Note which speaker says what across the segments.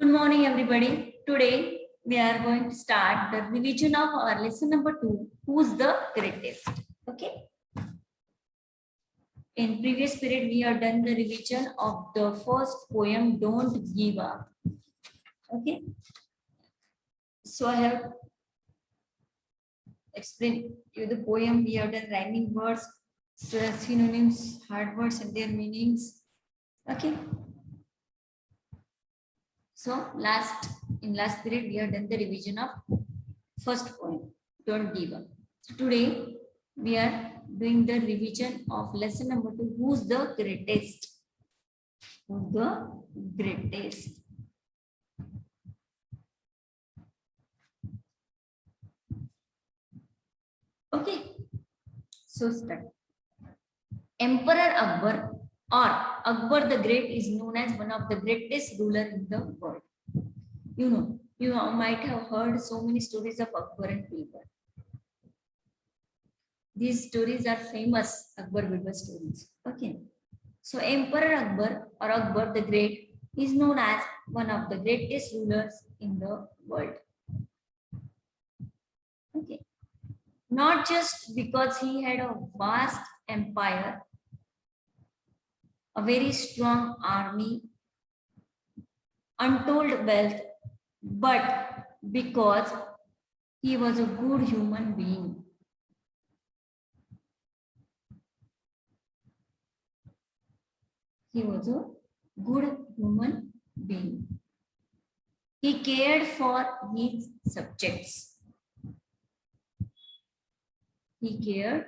Speaker 1: Good morning, everybody. Today we are going to start the revision of our lesson number 2. Who's the greatest? Okay. In previous period, we have done the revision of the first poem, Don't Give Up. Okay. So I have explained you the poem. We have done rhyming words, synonyms, hard words, and their meanings. Okay. So in last period, we have done the revision of first poem, Don't Give Up. So today we are doing the revision of lesson number 2. Who's the greatest? Who's the greatest? Okay. So start. Emperor Akbar or Akbar the Great is known as one of the greatest ruler in the world. You might have heard so many stories of Akbar and Birbal. These stories are famous Akbar Birbal stories. Okay. So Emperor Akbar or Akbar the Great is known as one of the greatest rulers in the world. Okay. Not just because he had a vast empire, a very strong army, untold wealth, but because he was a good human being. He was a good human being. He cared for his subjects. He cared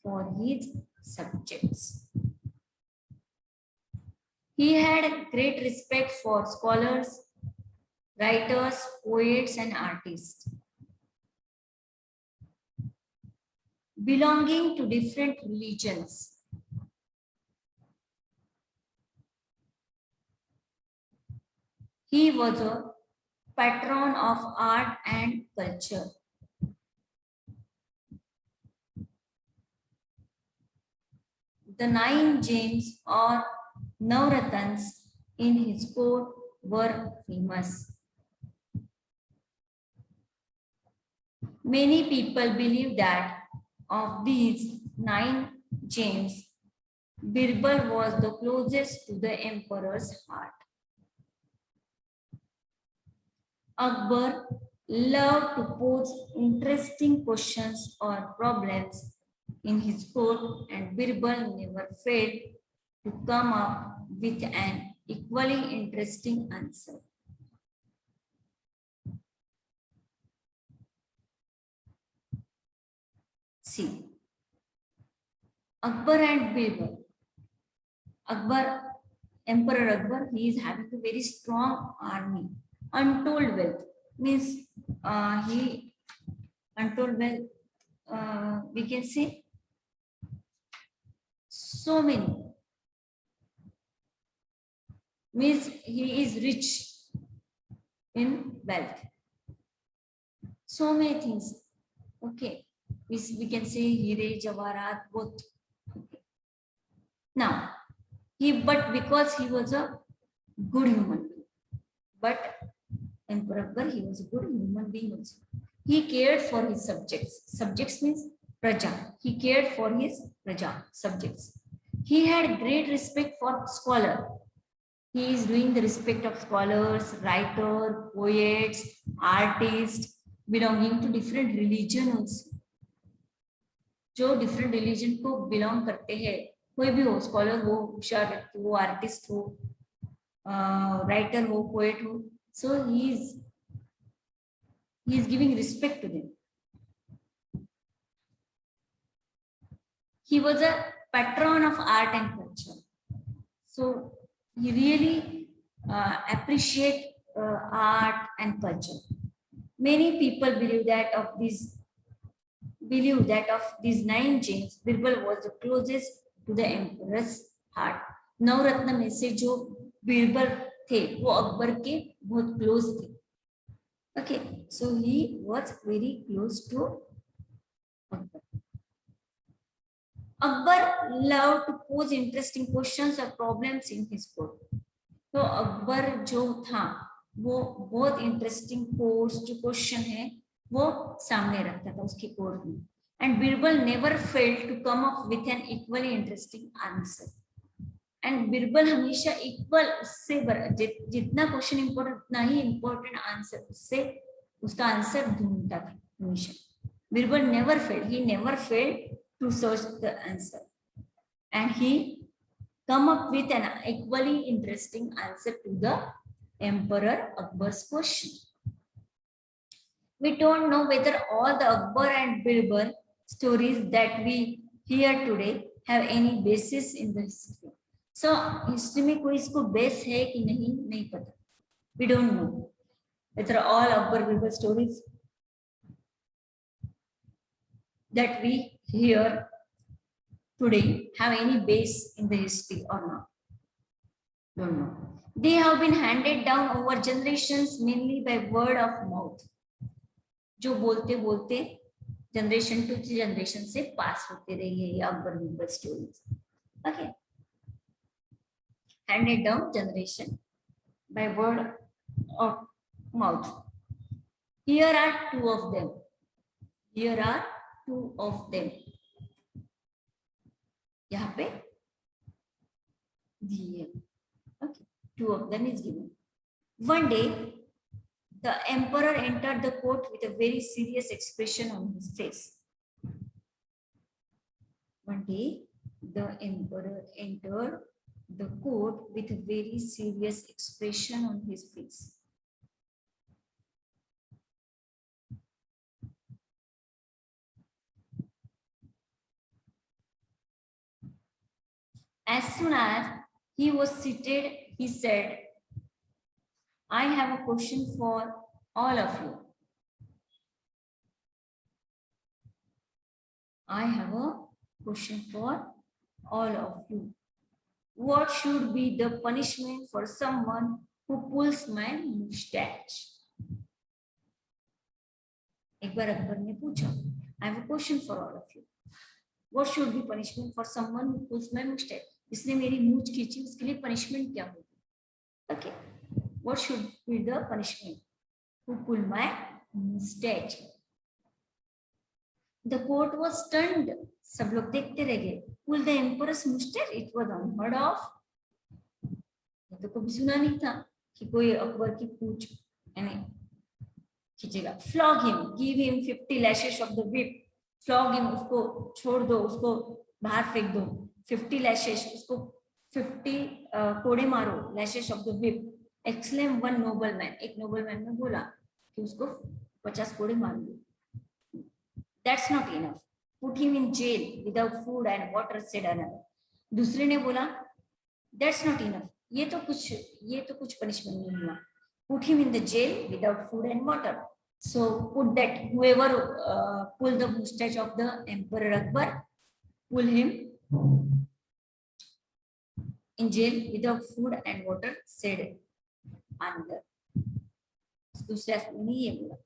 Speaker 1: for his subjects. He had great respect for scholars, writers, poets, and artists. Belonging to different religions. He was a patron of art and culture. The 9 gems or Navratans in his court were famous. Many people believe that of these 9 gems, Birbal was the closest to the emperor's heart. Akbar loved to pose interesting questions or problems in his court, and Birbal never failed to come up with an equally interesting answer. See, Akbar and Birbal. Emperor Akbar, he is having a very strong army, untold wealth. Means untold wealth, we can say so many. Means he is rich in wealth. So many things. Okay. We can say Hire, Javarat, both. Okay. Now, but because he was a good human being, but Emperor Akbar, he was a good human being also. He cared for his subjects. Subjects means Praja. He cared for his Praja, subjects. He had great respect for scholar. He is doing the respect of scholars, writer, poets, artists, belonging to different religions. जो different religion को belong करते हैं, कोई भी हो, scholar हो, होशियार व्यक्ति हो, आर्टिस्ट हो, राइटर हो, पोएट हो, so he is giving respect to them. He was a patron of art and culture, so he really appreciate art and culture. Many people believe that of these 9 gems, Birbal was the closest to the emperor's heart. नवरत्न में से जो बीरबल थे वो अकबर के बहुत close थे. Okay, so he was very close to Akbar. Akbar loved to pose interesting questions or problems in his court. तो अकबर जो था वो बहुत इंटरेस्टिंग कोर्स जो क्वेश्चन है वो सामने रखता था उसके कोर्ट में, and Birbal never failed to come up with an equally interesting answer. And Birbal हमेशा इक्वल उससे जितना क्वेश्चन इंपॉर्टेंट उतना ही इंपॉर्टेंट आंसर उससे उसका आंसर ढूंढता था हमेशा। Birbal never failed to search the answer and he come up with an equally interesting answer to the Emperor Akbar's question. We don't know whether all the Akbar and Birbal stories that we hear today have any basis in the history. So history में कोई इसको base है कि नहीं पता. We don't know whether all Akbar Birbal stories that we hear today have any base in the history or not. Don't know. They have been handed down over generations mainly by word of mouth. जो बोलते बोलते generation to generation से पास होते रही है ये Akbar Birbal stories. Okay, handed down generation by word of mouth. Here are two of them. यहाँ पे दिए. Okay, two of them is given. One day, the emperor entered the court with a very serious expression on his face. One day, the emperor entered the court with a very serious expression on his face. As soon as he was seated, he said, I have a question for all of you. I have a question for all of you. What should be the punishment for someone who pulls my mustache? एक बार अकबर ने पूछा, I have a question for all of you. What should be punishment for someone who pulls my mustache? इसने मेरी मूंछ खींची, उसके लिए punishment क्या होगी? Okay, what should be the punishment? Who pulled my mustache? The court was stunned. सब लोग देखते रह गए. Pull the emperor's mustache? It was unheard of. ये तो कभी सुना नहीं था कि कोई अकबर की पूंछ यानी खींचेगा. Flog him, give him 50 lashes of the whip. Flog him, उसको छोड़ दो, उसको बाहर फेंक दो. 50 lashes, उसको 50 कोड़े मारो. Lashes of the whip. Exclaimed one nobleman. एक nobleman ने बोला कि उसको 50 कोड़े मार दो. That's not enough. Put him in jail without food and water, said another. दूसरे ने बोला, That's not enough. ये तो कुछ punishment नहीं हुआ. Put him in the jail without food and water. So put that whoever pull the mustache of the Emperor Akbar, pull him in jail without food and water, said another. दूसरा ने ये बोला.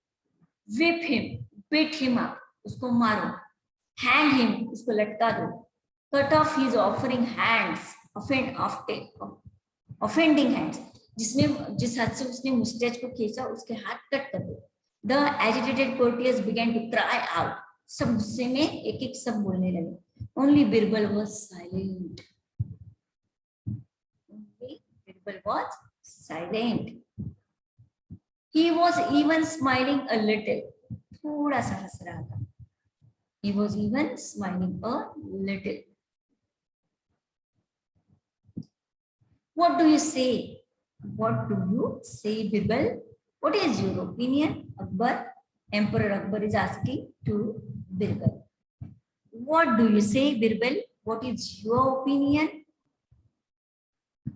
Speaker 1: Whip him, beat him up, उसको मारो. Hang him, उसको लटका दो. Cut off his offering hands, offending hands. जिस हाथ से उसने मुस्टैच को खींचा उसके हाथ कट कर दो. The agitated courtiers began to cry out. सब गुस्से में एक-एक सब बोलने लगे. Only Birbal was silent. He was even smiling a little. थोड़ा सा हंस रहा था. He was even smiling a little. What do you say? What do you say, Birbal? What is your opinion? Akbar, Emperor Akbar is asking to Birbal. What do you say, Birbal? What is your opinion?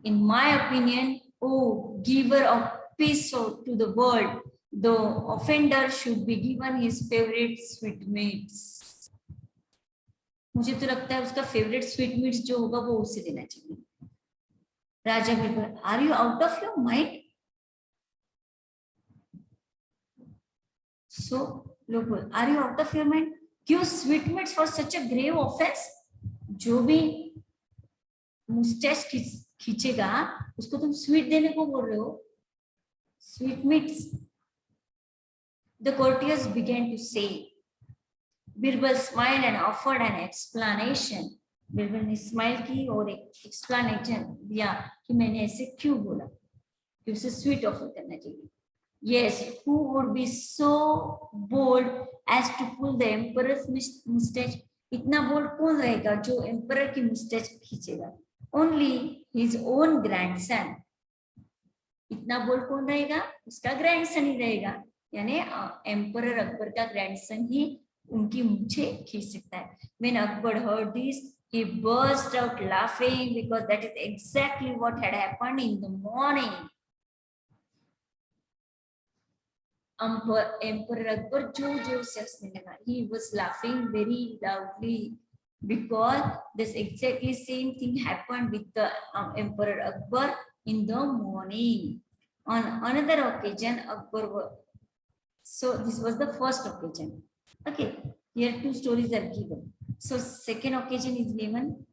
Speaker 1: In my opinion, oh, giver of peace to the world, the offender should be given his favorite sweetmeats. मुझे तो लगता है उसका favorite sweetmeats जो होगा वो उसे देना चाहिए. Raja Birbal, are you out of your mind? So, look, are you out of your mind? Give sweetmeats for such a grave offense? जो भी मुस्टैच खींचेगा उसको तुम स्वीट देने को बोल रहे हो. sweetmeats. The courtiers began to say. Birbal smiled and offered an explanation. Birbal ने स्माइल की और एक एक्सप्लेनेशन दिया कि मैंने ऐसे क्यों बोला, कि उसे स्वीट ऑफर करना चाहिए. Yes, who would be so bold as to pull the emperor's mustache? इतना बोल्ड कौन रहेगा जो एम्परर की मुस्टैच खींचेगा? Only his own grandson. इतना बोल्ड कौन रहेगा? उसका ग्रैंडसन ही रहेगा, यानी एम्परर अकबर का ग्रैंडसन ही उनकी मूछे खींच सकता है. When Akbar heard this, he burst out laughing because that is exactly what had happened in the morning. Emperor Akbar जोर से हंसने लगा. He was laughing very loudly because this exactly same thing happened with the Emperor Akbar in the morning. On another occasion, Akbar. So this was the first occasion. Okay, here two stories are given. So second occasion is given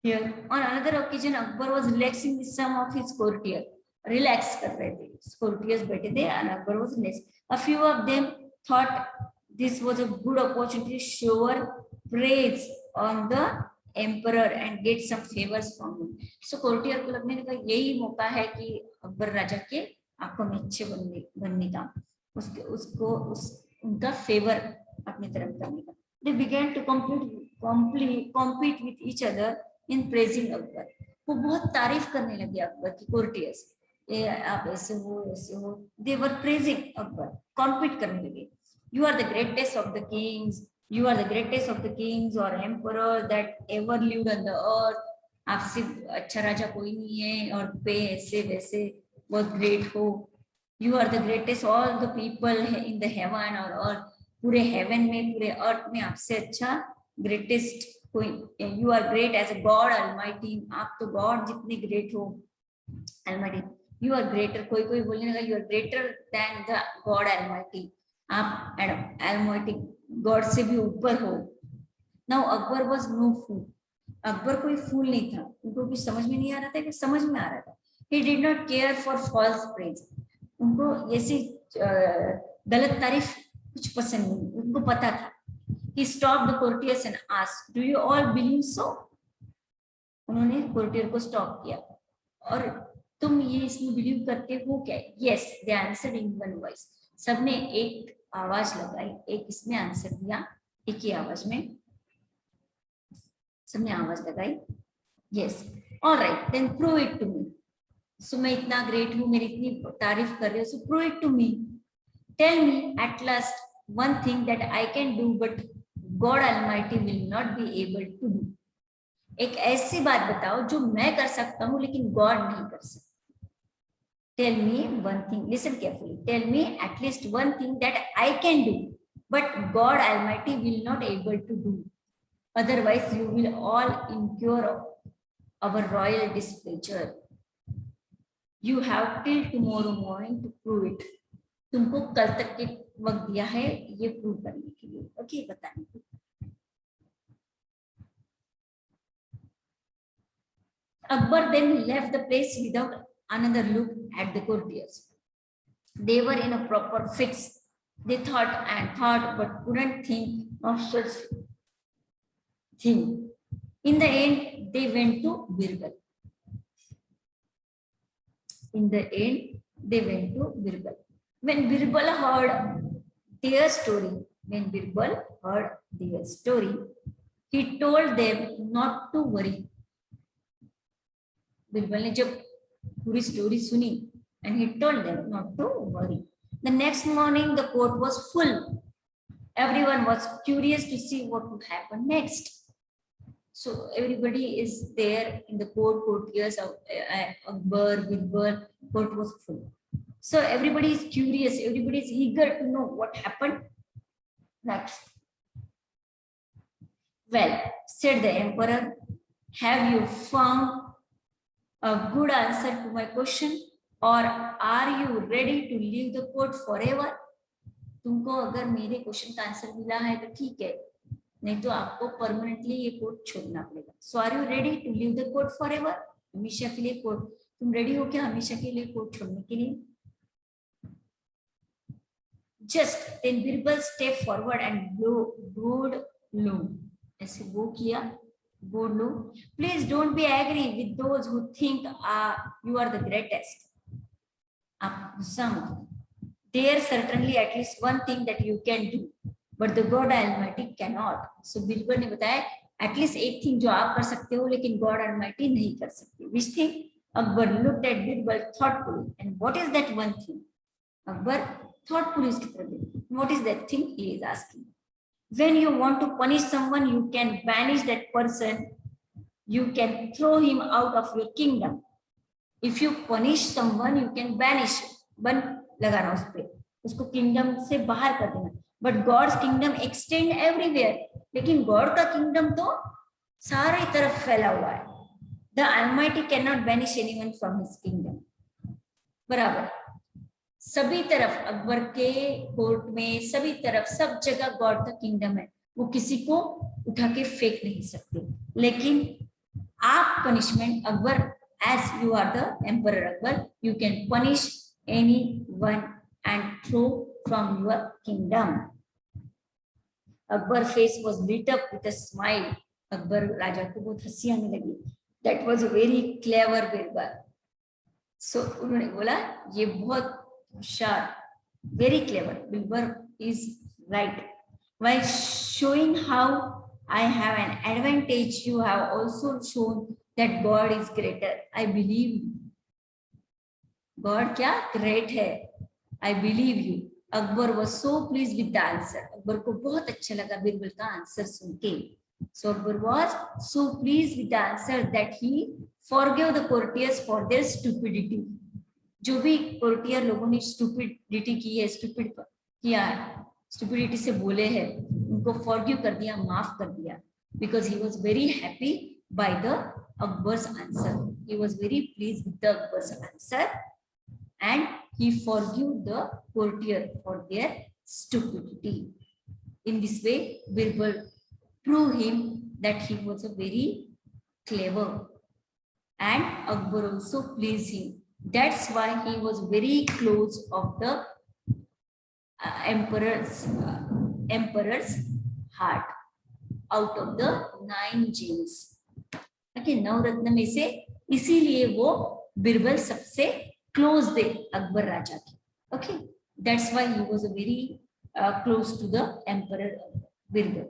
Speaker 1: here. On another occasion, Akbar was relaxing with some of his courtiers. Relax कर रहे थे, courtiers बैठे थे, and Akbar was relaxed. A few of them thought this was a good opportunity to shower praise on the emperor and get some favors from him. So courtier को लगने लगा यही मौका है कि अकबर राजा के आंखों में अच्छे बनने का, उनका फेवर अपनी तरफ करने का. They began to compete with each other in praising Akbar. वो बहुत तारीफ करने लगे अकबर की courtiers. आप ऐसे हो. They were praising Akbar, compete करने लगे. You are the greatest of the kings. You are the greatest of the kings or emperor that ever lived on the earth. आपसे अच्छा राजा कोई नहीं है और पे ऐसे वैसे बहुत great हो. You are the greatest. All the people in the heaven or earth, पूरे heaven में, पूरे earth में आपसे अच्छा greatest कोई. You are great as a God Almighty. आप तो God जितने great हो. Almighty. You are greater. कोई बोलने लगा you are greater than the God Almighty. आप Almighty God से भी ऊपर हो. Now Akbar was no fool. Akbar कोई फूल नहीं था. उनको कुछ समझ में नहीं आ रहा था कि समझ में आ रहा था. He did not care for false praise. उनको ऐसी गलत तारीफ कुछ पसंद नहीं. उनको पता था. He stopped the courtiers and asked, "Do you all believe so?" उन्होंने courtier को stop किया. और तुम ये इसमें बिलीव करते हो क्या? Yes, they answered in one voice. सबने एक आवाज लगाई, एक इसमें आंसर दिया, एक ही आवाज में सबने आवाज लगाई. Yes, all right, then prove it to me. So मैं इतना ग्रेट हूँ, मेरी इतनी तारीफ कर रहे हो, so prove it to me. Tell me at last one thing that I can do, but God Almighty will not be able to do. एक ऐसी बात बताओ जो मैं कर सकता हूँ लेकिन गॉड नहीं कर सकता. Tell me one thing. Listen carefully. Tell me at least one thing that I can do, but God Almighty will not able to do. Otherwise, you will all incur our royal displeasure. You have till tomorrow morning to prove it. तुमको कल तक के वक्त दिया है ये prove करने के लिए. ओके, बताने को. Akbar then left the place without another look at the courtiers. They were in a proper fix. They thought and thought but couldn't think of such thing. In the end, they went to Birbal. In the end, they went to Birbal. When Birbal heard their story, he told them not to worry. Birbal ने जब पूरी story सुनी, and he told them not to worry. The next morning, the court was full. Everyone was curious to see what would happen next. So everybody is there in the court. Courtiers of Akbar, Birbal, court was full. So everybody is curious. Everybody is eager to know what happened next. Well, said the emperor, have you found a good answer to my question, or are you ready to leave the court forever? तुमको अगर मेरे question का answer मिला है तो ठीक है, नहीं तो आपको परमानेंटली ये कोर्ट छोड़ना पड़ेगा. So are you ready to leave the court forever? हमेशा के लिए कोर्ट तुम रेडी हो क्या हमेशा के लिए कोर्ट छोड़ने के लिए? Just then Birbal stepped forward and bowed low. ऐसे वो किया, bowed low. Please don't be angry with those who think you are the greatest. आप गुस्सा मत हो. There certainly at least one thing that you can do, but the God Almighty cannot. So Birbal ने बताया at least एक thing जो आप कर सकते हो लेकिन God Almighty नहीं कर सकते. Which thing? Akbar looked at Birbal thoughtfully. And what is that one thing? Akbar thoughtfully उसकी तरफ देखा. What is that thing he is asking? When you want to punish someone, you can banish that person. You can throw him out of your kingdom. If you punish someone, you can banish. बन लगाना उस पे, उसको kingdom से बाहर कर देना. But God's kingdom extend everywhere. लेकिन गॉड का किंगडम तो सारी तरफ फैला हुआ है. The Almighty cannot banish anyone from his kingdom. बराबर सभी तरफ अकबर के कोर्ट में सभी तरफ सब जगह गॉड का किंगडम है. वो किसी को उठा के फेंक नहीं सकते. लेकिन आप punishment Akbar, as you are the emperor Akbar, you can punish anyone and throw from your kingdom. Akbar's face was lit up with a smile. Akbar राजा को बहुत हंसी आने लगी. That was a very clever Birbal. So उन्होंने बोला ये बहुत होशियार, very clever. Birbal is right. While showing how I have an advantage, you have also shown that God is greater. I believe you. God क्या great है. I believe you. Akbar was so pleased with the answer. Akbar को बहुत अच्छा लगा बिरबल का answer सुन के. So Akbar was so pleased with the answer that he forgave the courtiers for their stupidity. जो भी courtier लोगों ने stupidity की है, stupid किया है, stupidity से बोले हैं, उनको forgive कर दिया, माफ कर दिया. Because he was very happy by the Akbar's answer. He was very pleased with the Akbar's answer. And he forgave the courtier for their stupidity. In this way, Birbal proved him that he was a very clever, and Akbar also pleased him. That's why he was very close of the emperor's heart. Out of the 9 gems. Okay, नवरत्न में से इसीलिए वो बिरबल सबसे close थे अकबर राजा की. Okay, that's why he was a very close to the emperor Birbal.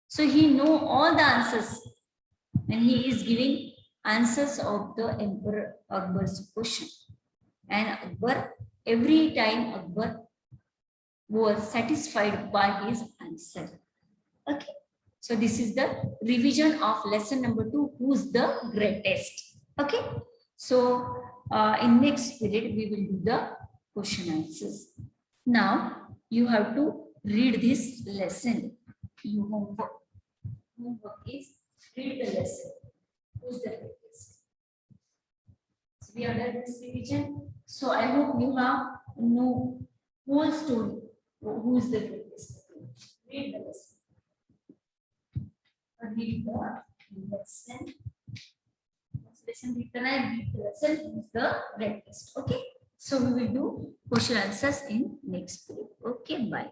Speaker 1: So he know all the answers and he is giving answers of the emperor Akbar's question. And Akbar, every time Akbar was satisfied by his answer. Okay, so this is the revision of lesson number 2, who's the greatest. Okay, so in next period we will do the question answers. Now you have to read this lesson. Your homework is read the lesson. Who's the greatest? So we are done this revision. So I hope you have know whole story. Who is the greatest? Read the lesson. Read the lesson. Lesson read the lesson is the greatest. Okay. So we will do question answers in next period. Okay. Bye.